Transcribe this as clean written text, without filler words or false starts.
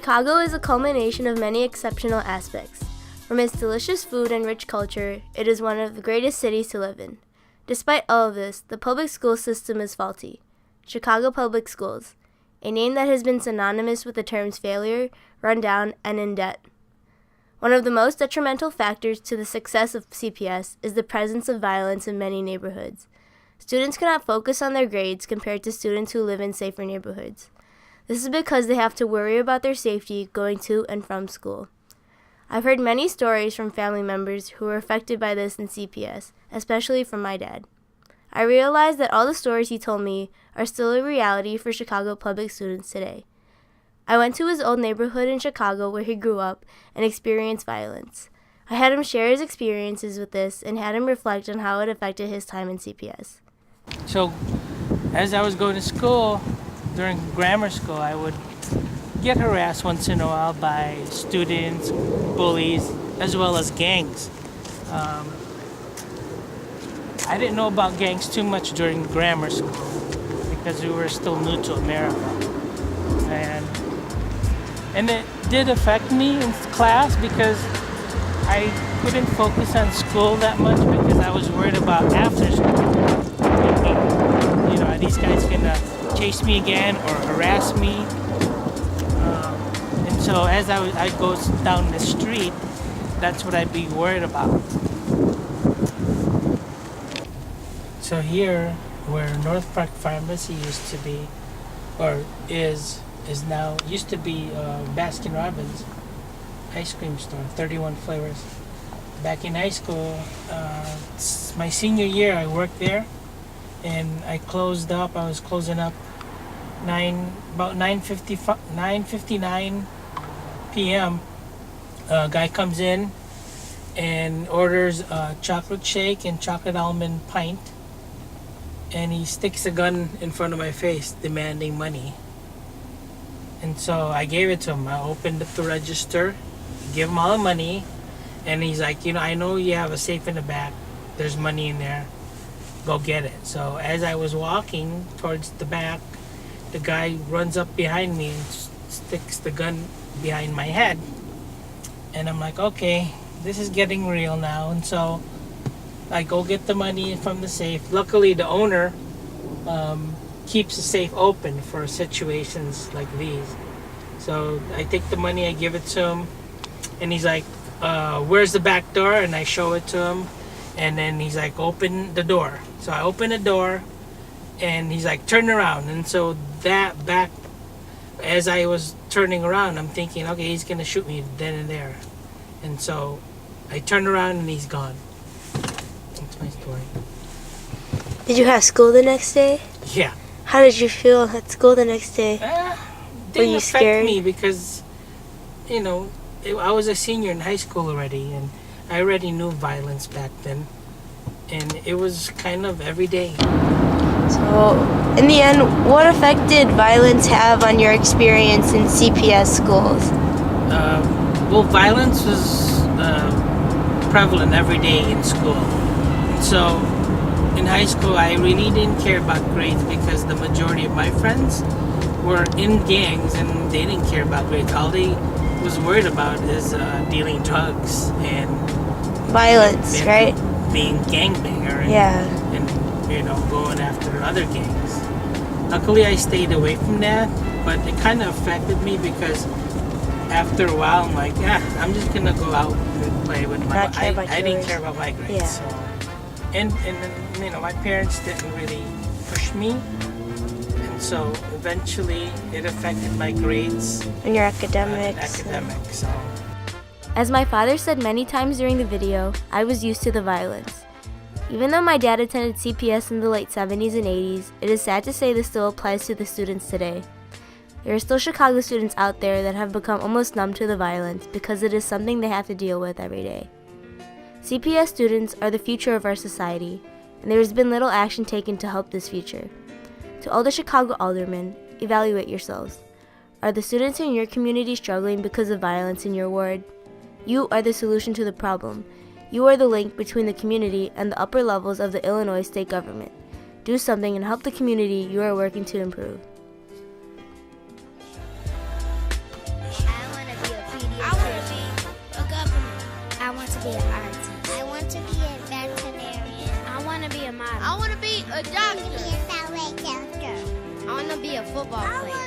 Chicago is a culmination of many exceptional aspects. From its delicious food and rich culture, it is one of the greatest cities to live in. Despite all of this, the public school system is faulty. Chicago Public Schools, a name that has been synonymous with the terms failure, rundown, and in debt. One of the most detrimental factors to the success of CPS is the presence of violence in many neighborhoods. Students cannot focus on their grades compared to students who live in safer neighborhoods. This is because they have to worry about their safety going to and from school. I've heard many stories from family members who were affected by this in CPS, especially from my dad. I realized that all the stories he told me are still a reality for Chicago public students today. I went to his old neighborhood in Chicago where he grew up and experienced violence. I had him share his experiences with this and had him reflect on how it affected his time in CPS. So, as I was going to school, during grammar school, I would get harassed once in a while by students, bullies, as well as gangs. I didn't know about gangs too much during grammar school because we were still new to America. And it did affect me in class because I couldn't focus on school that much because I was worried about after school. Thinking, are these guys gonna chase me again or harass me? And so as I go down the street, that's what I'd be worried about. So here, where North Park Pharmacy used to be, or is now, used to be Baskin Robbins ice cream store, 31 flavors. Back in high school, my senior year, I worked there, and I was closing up about 9:59 p.m. A guy comes in and orders a chocolate shake and chocolate almond pint, and he sticks a gun in front of my face demanding money. And so I gave it to him. I opened up the register, give him all the money, and he's like, I know you have a safe in the back. There's money in there. Go get it. So as I was walking towards the back, the guy runs up behind me and sticks the gun behind my head. And I'm like, okay, this is getting real now. And so I go get the money from the safe. Luckily, the owner keeps the safe open for situations like these. So I take the money, I give it to him, and he's like, where's the back door? And I show it to him, and then he's like, open the door. So I open the door, and he's like, turn around. And so that back, as I was turning around, I'm thinking, okay, he's gonna shoot me then and there. And so I turn around and he's gone. That's my story. Did you have school the next day? Yeah. How did you feel at school the next day? Didn't you affect scared? me because, I was a senior in high school already, and I already knew violence back then, and it was kind of every day. So, in the end, what effect did violence have on your experience in CPS schools? Well, violence was prevalent every day in school. So, in high school, I really didn't care about grades because the majority of my friends were in gangs and they didn't care about grades. All they was worried about is dealing drugs and Violence, right? Being gangbanger and, and going after other gangs. Luckily, I stayed away from that, but it kind of affected me because after a while, I'm like, I'm just gonna go out and play with my. I didn't care about my grades. Yeah. So. And my parents didn't really push me, and so eventually it affected my grades and your academics. So. As my father said many times during the video, I was used to the violence. Even though my dad attended CPS in the late 70s and 80s, it is sad to say this still applies to the students today. There are still Chicago students out there that have become almost numb to the violence because it is something they have to deal with every day. CPS students are the future of our society, and there has been little action taken to help this future. To all the Chicago aldermen, evaluate yourselves. Are the students in your community struggling because of violence in your ward? You are the solution to the problem. You are the link between the community and the upper levels of the Illinois state government. Do something and help the community you are working to improve. A doctor. I want to be a ballet dancer. I want to be a football player.